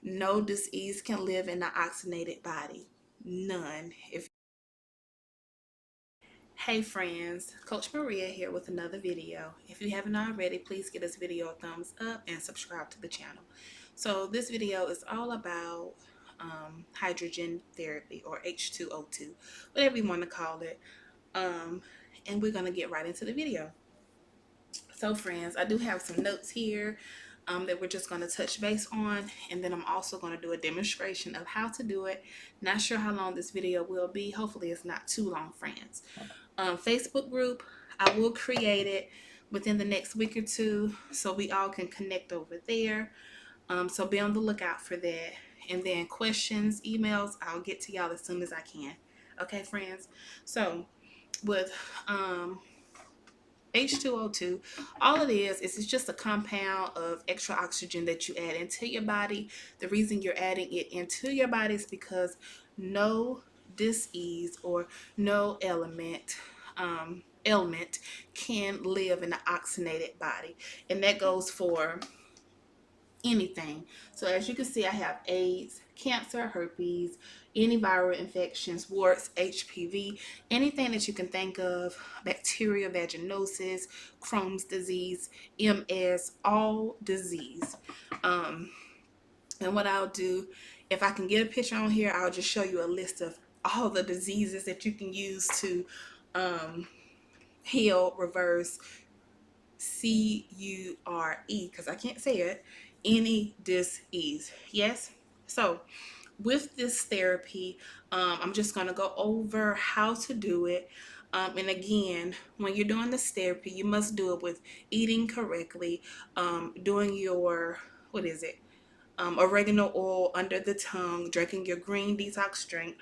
No disease can live in an oxygenated body. None. Hey friends, Coach Maria here with another video. If you haven't already, please give this video a thumbs up and subscribe to the channel. So this video is all about hydrogen therapy, or H2O2, whatever you want to call it. And we're going to get right into the video. So friends, I do have some notes here that we're just going to touch base on, and then I'm also going to do a demonstration of how to do it. Not sure how long this video will be. Hopefully it's not too long, friends. Facebook group, I will create it within the next week or two so we all can connect over there. So be on the lookout for that. And then questions, emails, I'll get to y'all as soon as I can. Okay, friends? So with H2O2, all it is it's just a compound of extra oxygen that you add into your body. The reason you're adding it into your body is because no disease or no ailment can live in an oxygenated body, and that goes for anything. So as you can see, I have AIDS, cancer, herpes, any viral infections, warts, HPV, anything that you can think of, bacteria, vaginosis, Crohn's disease, MS, all disease. And what I'll do, if I can get a picture on here, I'll just show you a list of all the diseases that you can use to heal, reverse, CURE, because I can't say it, any disease. Yes. So with this therapy, I'm just going to go over how to do it. And again, when you're doing this therapy, you must do it with eating correctly, doing your, what is it? Oregano oil under the tongue, drinking your green detox drink,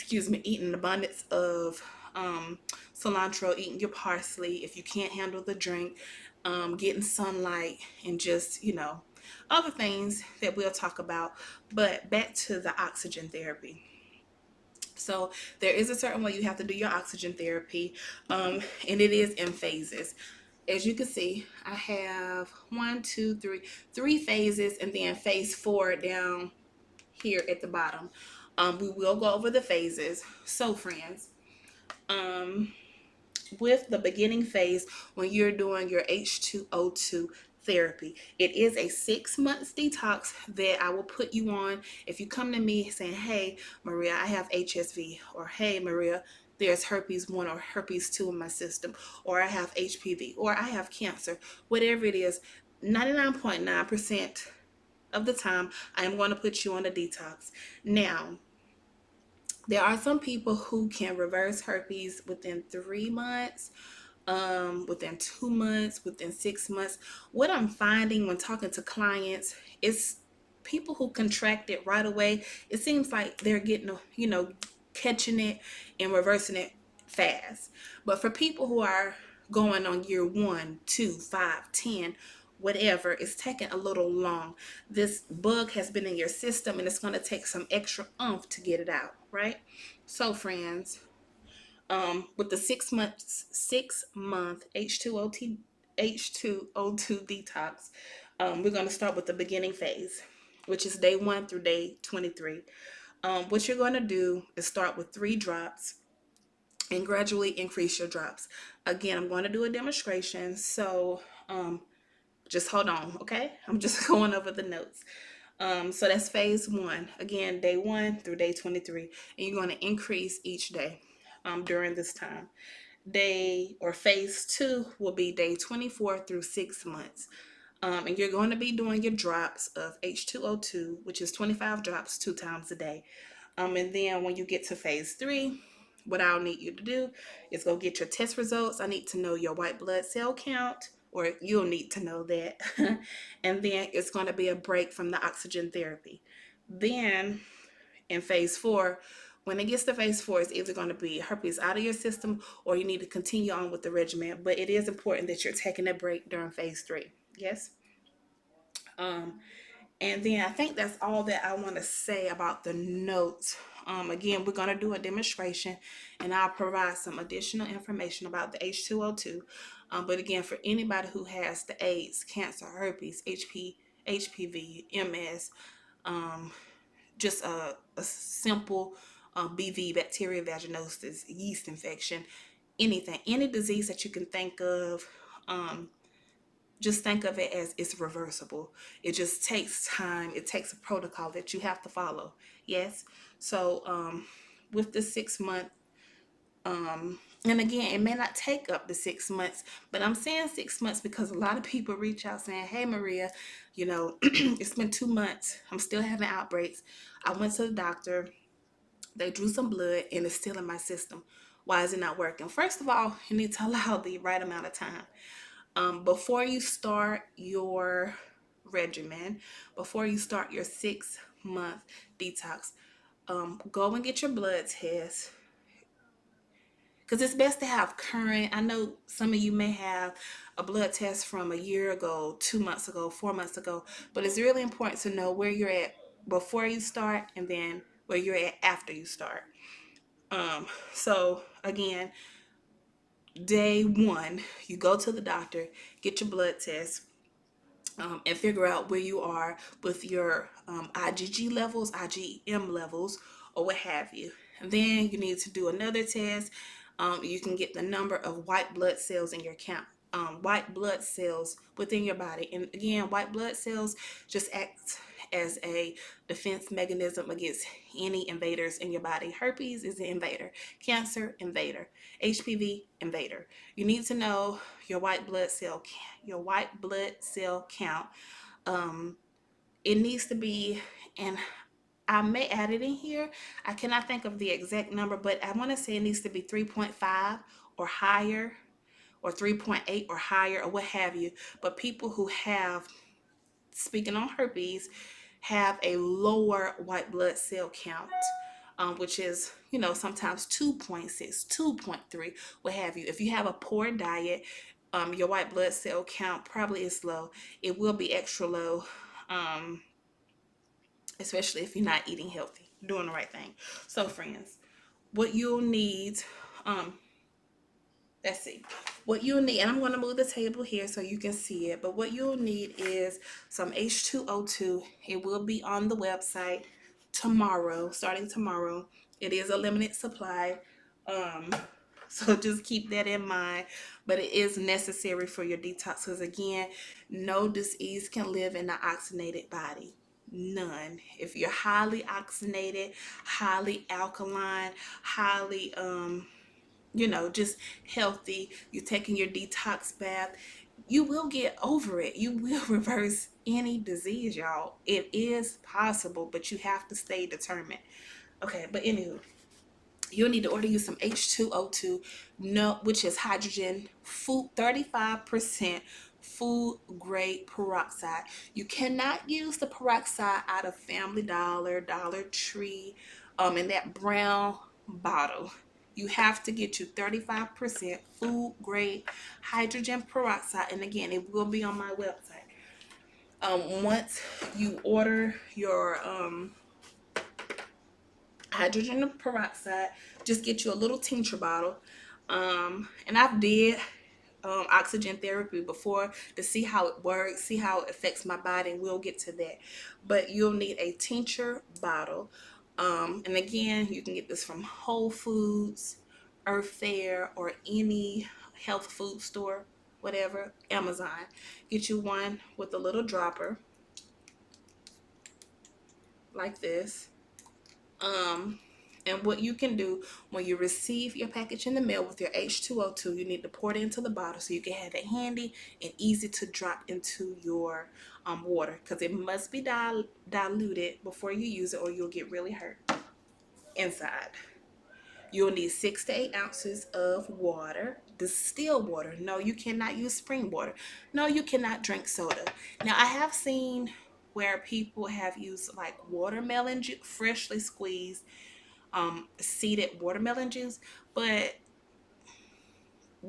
eating an abundance of cilantro, eating your parsley if you can't handle the drink, getting sunlight, and just, other things that we'll talk about. But back to the oxygen therapy. So there is a certain way you have to do your oxygen therapy, and it is in phases. As you can see, I have three phases, and then phase 4 down here at the bottom. We will go over the phases. So friends, with the beginning phase, when you're doing your H2O2 therapy, it is a 6 months detox that I will put you on. If you come to me saying, hey Maria, I have HSV, or hey Maria, there's herpes 1 or herpes 2 in my system, or I have HPV, or I have cancer, whatever it is, 99.9% of the time I am going to put you on a detox. Now, there are some people who can reverse herpes within 3 months, within 2 months, within 6 months. What I'm finding when talking to clients is people who contract it right away, it seems like they're getting, catching it and reversing it fast. But for people who are going on year 1, 2, 5, 10, whatever, it's taking a little long. This bug has been in your system, and it's going to take some extra oomph to get it out, right? So friends, with the 6 month H2O2 detox, we're going to start with the beginning phase, which is day 1 through day 23. What you're going to do is start with 3 drops and gradually increase your drops. Again, I'm going to do a demonstration, so just hold on, okay? I'm just going over the notes. So that's phase 1. Again, day 1 through day 23, and you're going to increase each day during this time. Phase 2 will be day 24 through 6 months. And you're going to be doing your drops of H2O2, which is 25 drops 2 times a day. And then when you get to phase 3, what I'll need you to do is go get your test results. I need to know your white blood cell count, or you'll need to know that. And then it's going to be a break from the oxygen therapy. Then in phase 4, when it gets to phase 4, it's either going to be herpes out of your system, or you need to continue on with the regimen. But it is important that you're taking a break during phase 3. Yes. And then I think that's all that I want to say about the notes. Again, we're going to do a demonstration, and I'll provide some additional information about the H2O2. But again, for anybody who has the AIDS, cancer, herpes, HPV, MS, um, just a simple BV, bacteria vaginosis, yeast infection, anything, any disease that you can think of. Um, just think of it as it's reversible. It just takes time. It takes a protocol that you have to follow. Yes. So with the 6 month, and again, it may not take up to 6 months, but I'm saying 6 months because a lot of people reach out saying, "Hey, Maria, it's been 2 months. I'm still having outbreaks. I went to the doctor. They drew some blood and it's still in my system. Why is it not working?" First of all, you need to allow the right amount of time. Before you start your regimen, before you start your 6 month detox, go and get your blood test, because it's best to have current. I know some of you may have a blood test from a year ago, 2 months ago, 4 months ago, but it's really important to know where you're at before you start and then where you're at after you start. So again, day one, you go to the doctor, get your blood test, and figure out where you are with your IgG levels, IgM levels, or what have you. And then you need to do another test. You can get the number of white blood cells in your count. White blood cells within your body. And again, white blood cells just act as a defense mechanism against any invaders in your body. Herpes is an invader, cancer, invader, HPV, invader. You need to know your white blood cell count. Um, it needs to be, and I may add it in here. I cannot think of the exact number, but I want to say it needs to be 3.5 or higher, or 3.8 or higher, or what have you. But people who have, speaking on herpes, have a lower white blood cell count, which is, sometimes 2.6, 2.3, what have you. If you have a poor diet, your white blood cell count probably is low. It will be extra low, um, especially if you're not eating healthy, doing the right thing. So, friends, what you'll need, um, let's see, what you'll need, and I'm going to move the table here so you can see it, but what you'll need is some H2O2. It will be on the website tomorrow, starting tomorrow. It is a limited supply, um so just keep that in mind, but it is necessary for your detox, because again, no disease can live in an oxygenated body. None. If you're highly oxygenated, highly alkaline, highly just healthy, you're taking your detox bath, you will get over it. You will reverse any disease, y'all. It is possible, but you have to stay determined. Okay, but anywho, you'll need to order you some H2O2, no, which is hydrogen, food, 35% food grade peroxide. You cannot use the peroxide out of Family Dollar, Dollar Tree, in that brown bottle. You have to get you 35% food grade hydrogen peroxide. And again, it will be on my website. Once you order your hydrogen peroxide, just get you a little tincture bottle. And I've did oxygen therapy before to see how it works, see how it affects my body, and we'll get to that. But you'll need a tincture bottle. And again, you can get this from Whole Foods, Earth Fare, or any health food store, whatever, Amazon. Get you one with a little dropper like this. Um, and what you can do when you receive your package in the mail with your H2O2, you need to pour it into the bottle so you can have it handy and easy to drop into your water, because it must be diluted before you use it or you'll get really hurt inside. You'll need 6 to 8 ounces of water, distilled water. No, you cannot use spring water. No, you cannot drink soda. Now, I have seen where people have used like watermelon juice, freshly squeezed, seeded watermelon juice, but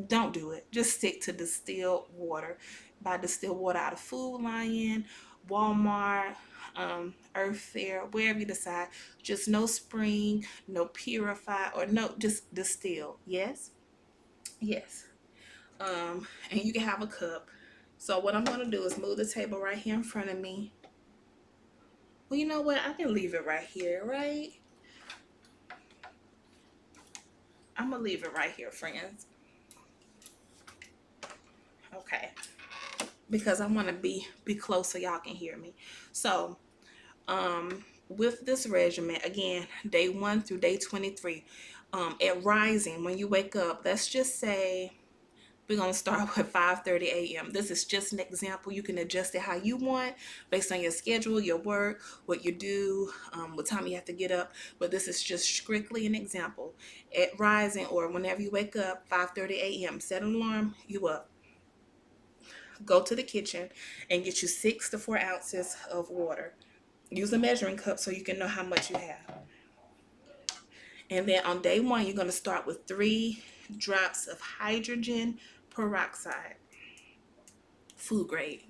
don't do it. Just stick to distilled water. Buy distilled water out of Food Lion, Walmart, Earth Fare, wherever you decide. Just no spring, no purify, or no, just distill. Yes, yes. And you can have a cup. So what I'm gonna do is move the table right here in front of me. Well, you know what? I can leave it right here, right? I'm gonna leave it right here, friends. Okay, because I want to be close so y'all can hear me. So, with this regimen, again, day 1 through day 23, at rising, when you wake up, let's just say we're going to start with 5:30 a.m. This is just an example. You can adjust it how you want based on your schedule, your work, what you do, what time you have to get up. But this is just strictly an example. At rising, or whenever you wake up, 5:30 a.m., set an alarm, you up. Go to the kitchen and get you 6 to 4 ounces of water. Use a measuring cup so you can know how much you have. And then on day 1, you're going to start with 3 drops of hydrogen peroxide, food grade.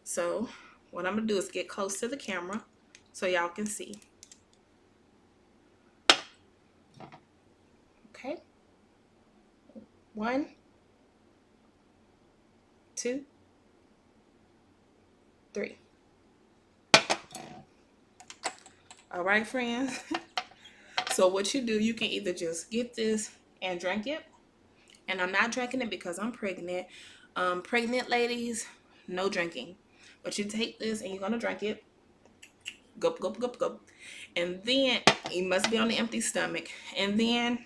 So what I'm going to do is get close to the camera so y'all can see. Okay. 1, 2, 3. All right, friends. So what you do, you can either just get this and drink it. And I'm not drinking it because I'm pregnant. Pregnant ladies, no drinking. But you take this and you're going to drink it. Gulp, gulp, gulp, gulp. And then you must be on the empty stomach. And then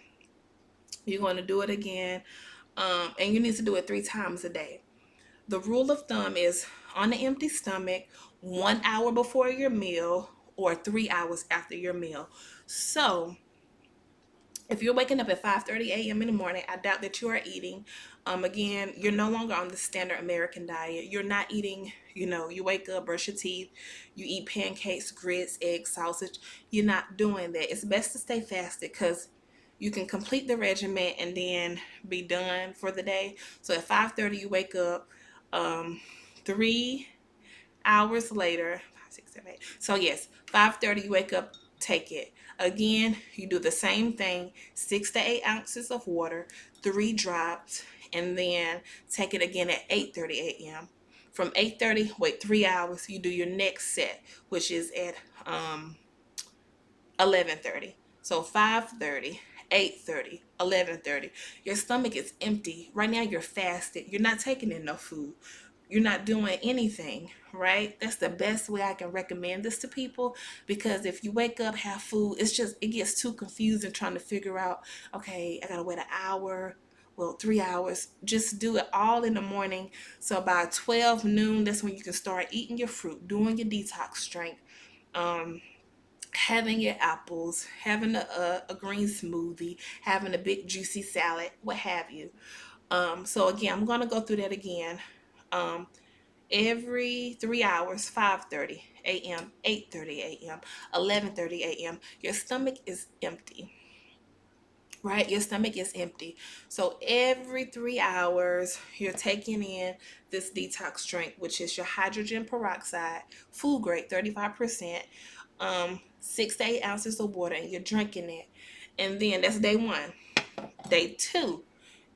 you're going to do it again. And you need to do it 3 times a day. The rule of thumb is on the empty stomach, 1 hour before your meal or 3 hours after your meal. So if you're waking up at 5:30 a.m. in the morning, I doubt that you are eating. Again, you're no longer on the standard American diet. You're not eating, you wake up, brush your teeth, you eat pancakes, grits, eggs, sausage. You're not doing that. It's best to stay fasted because you can complete the regimen and then be done for the day. So at 5:30, you wake up. 3 hours later, 5, 6, 7, 8. So yes, 5:30 you wake up, take it. Again, you do the same thing, 6 to 8 ounces of water, 3 drops, and then take it again at 8:30 a.m. From 8:30, wait 3 hours, you do your next set, which is at 11:30. So 5:30, 8:30, 11:30. Your stomach is empty. Right now you're fasted. You're not taking in no food. You're not doing anything, right? That's the best way I can recommend this to people, because if you wake up, have food, it gets too confusing trying to figure out, okay, I gotta wait an hour, well, 3 hours. Just do it all in the morning. So by 12 noon, that's when you can start eating your fruit, doing your detox drink, having your apples, having a green smoothie, having a big juicy salad, what have you. So again, I'm gonna go through that again. Um, every 3 hours, 5:30 a.m., 8:30 a.m., 11:30 a.m., your stomach is empty. Right? Your stomach is empty. So every 3 hours, you're taking in this detox drink, which is your hydrogen peroxide, food grade, 35%, 6 to 8 ounces of water, and you're drinking it. And then that's day 1. Day 2,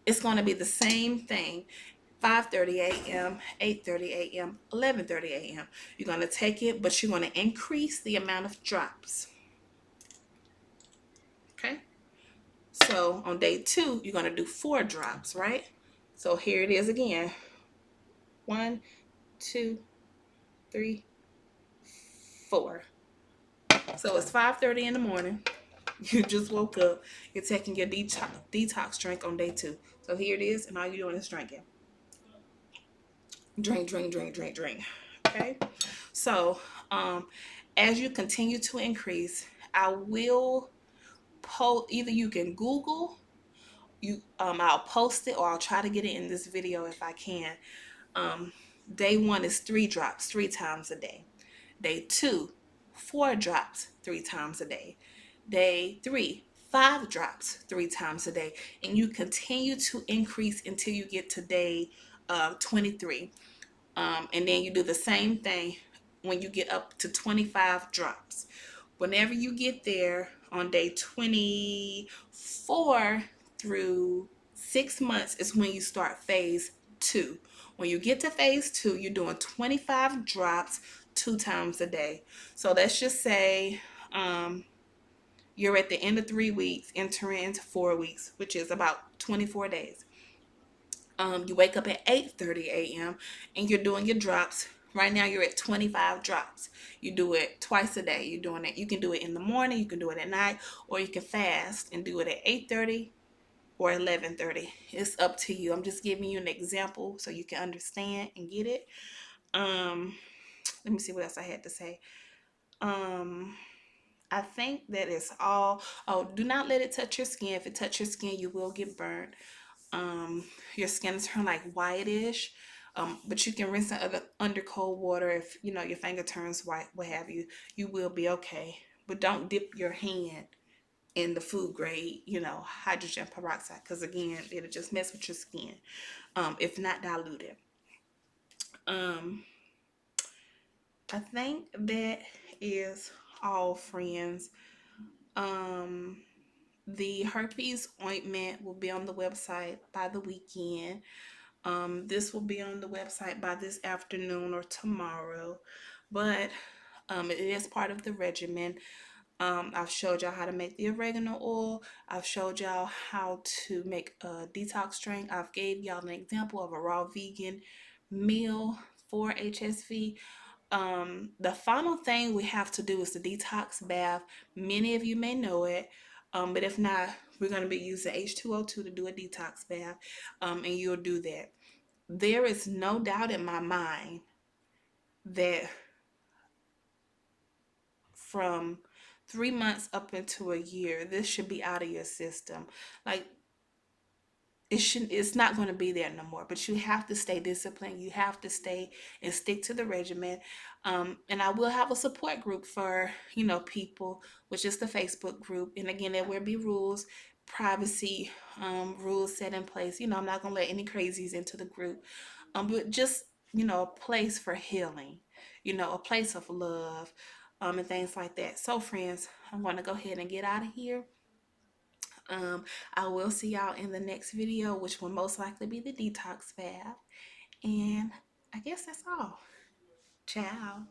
it's going to be the same thing. 5:30 a.m., 8:30 a.m., 11:30 a.m. You're going to take it, but you're going to increase the amount of drops. Okay? So on day 2, you're going to do 4 drops, right? So here it is again. 1, 2, 3, 4. So it's 5:30 in the morning. You just woke up. You're taking your detox drink on day 2. So here it is, and all you're doing is drinking. Drink, drink, drink, drink, drink. Okay? So as you continue to increase, I will post, either you can Google, I'll post it, or I'll try to get it in this video if I can. Day 1 is 3 drops 3 times a day. Day 2, 4 drops 3 times a day. Day 3, 5 drops 3 times a day. And you continue to increase until you get to day 23. And then you do the same thing when you get up to 25 drops. Whenever you get there on day 24 through 6 months is when you start phase 2. When you get to phase 2, you're doing 25 drops two times a day. So let's just say you're at the end of 3 weeks, entering into 4 weeks, which is about 24 days. You wake up at 8:30 a.m. and you're doing your drops. Right now you're at 25 drops. You do it twice a day. You're doing it. You can do it in the morning, you can do it at night, or you can fast and do it at 8:30 or 11:30. It's up to you. I'm just giving you an example so you can understand and get it. Um, Let me see what else I had to say. Um, I think that is all. Oh, do not let it touch your skin. If it touches your skin, you will get burned. Um, your skin turn like whitish. But you can rinse it under cold water. If you know your finger turns white, what have you, you will be okay. But don't dip your hand in the food grade, hydrogen peroxide, because again, it'll just mess with your skin. If not diluted. Um, I think that is all, friends. Um, the herpes ointment will be on the website by the weekend. This will be on the website by this afternoon or tomorrow, but it is part of the regimen. I've showed y'all how to make the oregano oil. I've showed y'all how to make a detox drink. I've gave y'all an example of a raw vegan meal for HSV. The final thing we have to do is the detox bath. Many of you may know it, but if not, we're going to be using H2O2 to do a detox bath, and you'll do that. There is no doubt in my mind that from 3 months up into a year, this should be out of your system. Like, it's not going to be there no more, but you have to stay disciplined. You have to stay and stick to the regimen. And I will have a support group for people, which is the Facebook group. And again, there will be rules, privacy rules set in place. I'm not going to let any crazies into the group. But just a place for healing, a place of love, and things like that. So friends, I'm going to go ahead and get out of here. I will see y'all in the next video, which will most likely be the detox bath. And I guess that's all. Ciao.